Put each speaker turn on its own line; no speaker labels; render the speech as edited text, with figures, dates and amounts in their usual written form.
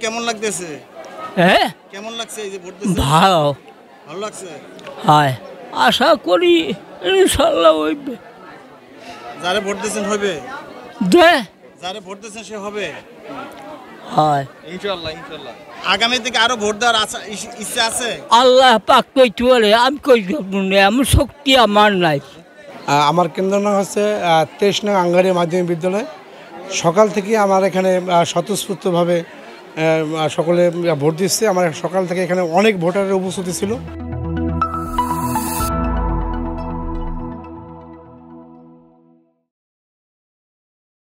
কেমন লাগতেছে?
হ্যাঁ,
কেমন লাগছে এই যে ভোট দিতে?
ভালো
ভালো লাগছে।
হয়, আশা করি ইনশাল্লাহ হইবে।
যারে ভোট দিয়েছেন হবে?
দে
যারে ভোট দিয়েছেন সে হবে
হয়
ইনশাআল্লাহ। ইনশাআল্লাহ আগামী থেকে আরো ভোট দেওয়ার ইচ্ছা আছে?
আল্লাহ পাক কইতে বলে, আমি কই এমন শক্তি আমার নাই।
আমার কেন্দ্র নাম হচ্ছে 23 নং আঙ্গারি মাধ্যমিক বিদ্যালয়। সকাল থেকে আমার এখানে স্বতঃস্ফূর্তভাবে সকলে ভোট দিচ্ছে। আমার সকাল থেকে এখানে অনেক ভোটারের উপস্থিতি ছিল।